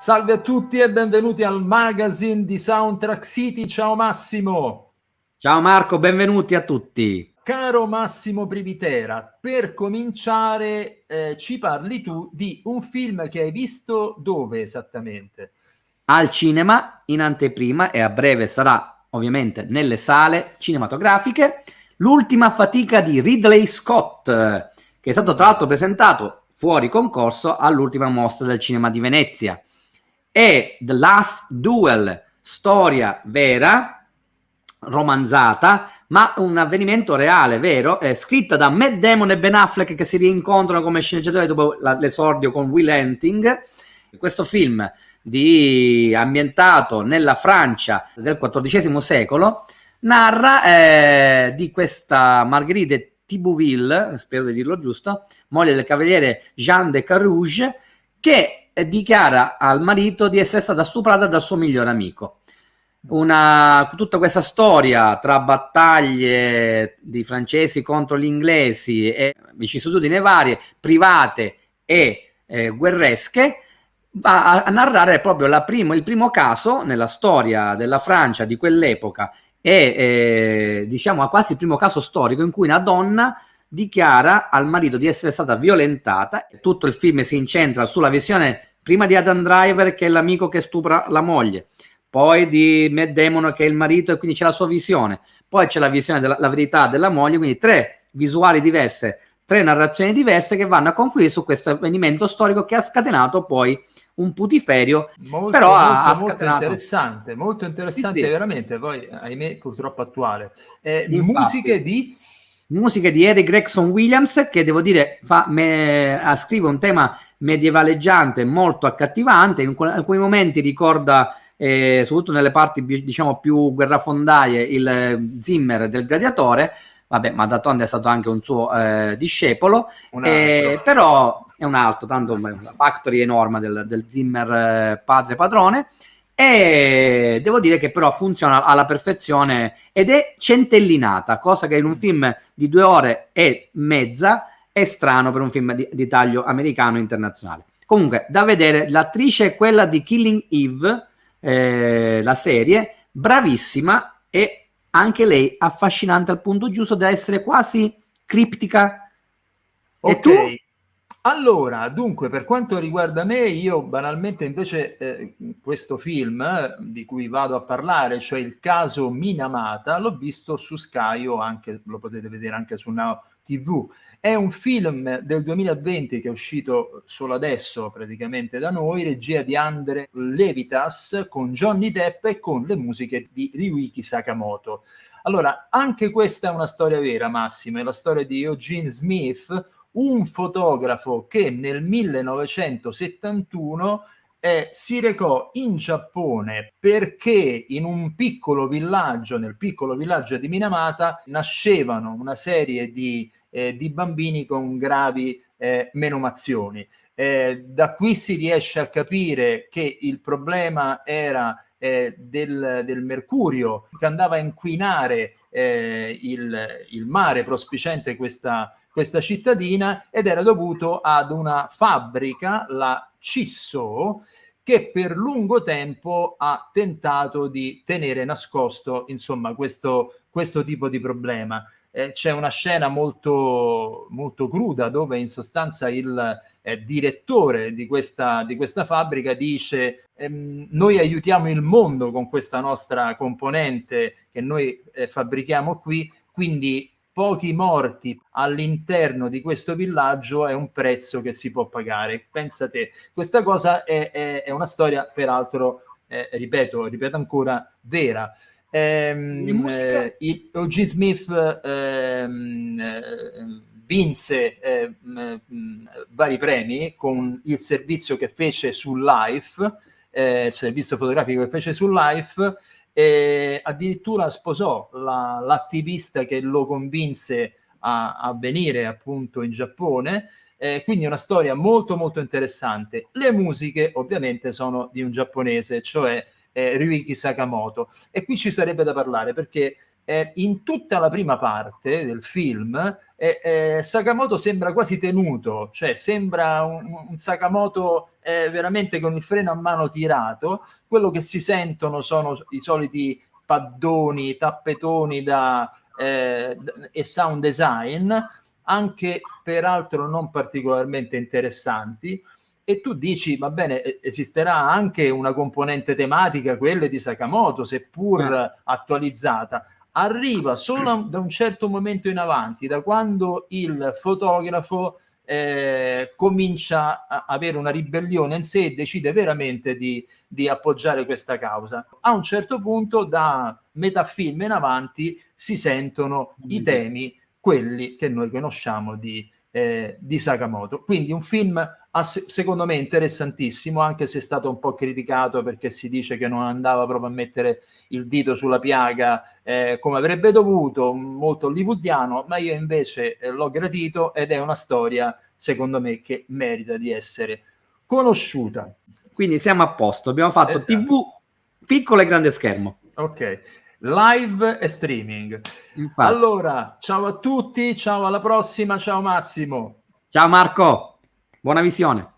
Salve a tutti e benvenuti al magazine di Soundtrack City. Ciao Massimo. Ciao Marco, benvenuti a tutti. Caro Massimo Privitera, per cominciare ci parli tu di un film che hai visto dove esattamente? Al cinema, in anteprima, e a breve sarà ovviamente nelle sale cinematografiche, L'ultima fatica di Ridley Scott, che è stato tra l'altro presentato fuori concorso all'ultima mostra del cinema di Venezia. E The Last Duel, storia vera, romanzata, ma un avvenimento reale, vero, scritta da Matt Damon e Ben Affleck, che si rincontrano come sceneggiatori dopo l'esordio con Will Hunting. Questo film ambientato nella Francia del XIV secolo narra di questa Marguerite Thibouville, spero di dirlo giusto, moglie del cavaliere Jean de Carouge, che dichiara al marito di essere stata stuprata dal suo migliore amico. Tutta questa storia tra battaglie di francesi contro gli inglesi e vicissitudini varie, private e guerresche, va a narrare proprio il primo caso nella storia della Francia di quell'epoca e diciamo quasi il primo caso storico in cui una donna dichiara al marito di essere stata violentata. Tutto il film si incentra sulla visione prima di Adam Driver, che è l'amico che stupra la moglie, poi di Matt Damon, che è il marito, e quindi c'è la sua visione, poi c'è la visione della verità della moglie, quindi tre visuali diverse, tre narrazioni diverse che vanno a confluire su questo avvenimento storico che ha scatenato poi un putiferio, però ha scatenato... molto interessante, sì. Veramente, poi ahimè purtroppo attuale. Infatti, musiche di Eric Gregson Williams, che devo dire scrive un tema medievaleggiante molto accattivante, in alcuni momenti ricorda soprattutto nelle parti diciamo più guerrafondaie il Zimmer del Gladiatore, vabbè, ma d'altronde è stato anche un suo discepolo, però è un altro, tanto la factory enorme del Zimmer padre padrone, e devo dire che però funziona alla perfezione ed è centellinata, cosa che in un film di 2 ore e mezza è strano per un film di taglio americano internazionale. Comunque, da vedere, l'attrice è quella di Killing Eve, la serie, bravissima e anche lei affascinante al punto giusto da essere quasi criptica. E tu? Allora, dunque, per quanto riguarda me, io banalmente invece questo film di cui vado a parlare, cioè Il caso Minamata, l'ho visto su Sky, o anche lo potete vedere anche su Now TV. È un film del 2020 che è uscito solo adesso praticamente da noi, regia di Andre Levitas, con Johnny Depp e con le musiche di Ryuichi Sakamoto. Allora, anche questa è una storia vera, Massimo, è la storia di Eugene Smith, un fotografo che nel 1971 si recò in Giappone perché in un piccolo villaggio, nel piccolo villaggio di Minamata, nascevano una serie di bambini con gravi menomazioni. Da qui si riesce a capire che il problema era del mercurio che andava a inquinare il mare prospiciente questa cittadina, ed era dovuto ad una fabbrica, la Cisso, che per lungo tempo ha tentato di tenere nascosto, insomma, questo tipo di problema. C'è una scena molto, molto cruda dove in sostanza il direttore di questa fabbrica dice: noi aiutiamo il mondo con questa nostra componente che noi fabbrichiamo qui, quindi pochi morti all'interno di questo villaggio è un prezzo che si può pagare. Pensa te, questa cosa è una storia peraltro, ripeto ancora, vera. O.G. Smith vinse vari premi con il servizio che fece su Life, il servizio fotografico che fece su Life, e addirittura sposò l'attivista che lo convinse a venire appunto in Giappone. Quindi è una storia molto molto interessante. Le musiche ovviamente sono di un giapponese, cioè Ryuichi Sakamoto, e qui ci sarebbe da parlare perché in tutta la prima parte del film Sakamoto sembra quasi tenuto, cioè sembra un Sakamoto veramente con il freno a mano tirato. Quello che si sentono sono i soliti paddoni, tappetoni e sound design, anche peraltro non particolarmente interessanti. E tu dici, va bene, esisterà anche una componente tematica, quella di Sakamoto, seppur attualizzata. Arriva solo da un certo momento in avanti, da quando il fotografo comincia a avere una ribellione in sé e decide veramente di appoggiare questa causa. A un certo punto, da metà film in avanti, si sentono i temi, quelli che noi conosciamo di Sakamoto. Quindi un film secondo me interessantissimo, anche se è stato un po' criticato perché si dice che non andava proprio a mettere il dito sulla piaga come avrebbe dovuto, molto hollywoodiano, ma io invece l'ho gradito, ed è una storia secondo me che merita di essere conosciuta. Quindi siamo a posto, abbiamo fatto esatto. TV piccolo e grande schermo. Ok, live e streaming. Infatti. Allora, ciao a tutti, ciao alla prossima, ciao Massimo. Ciao Marco, buona visione.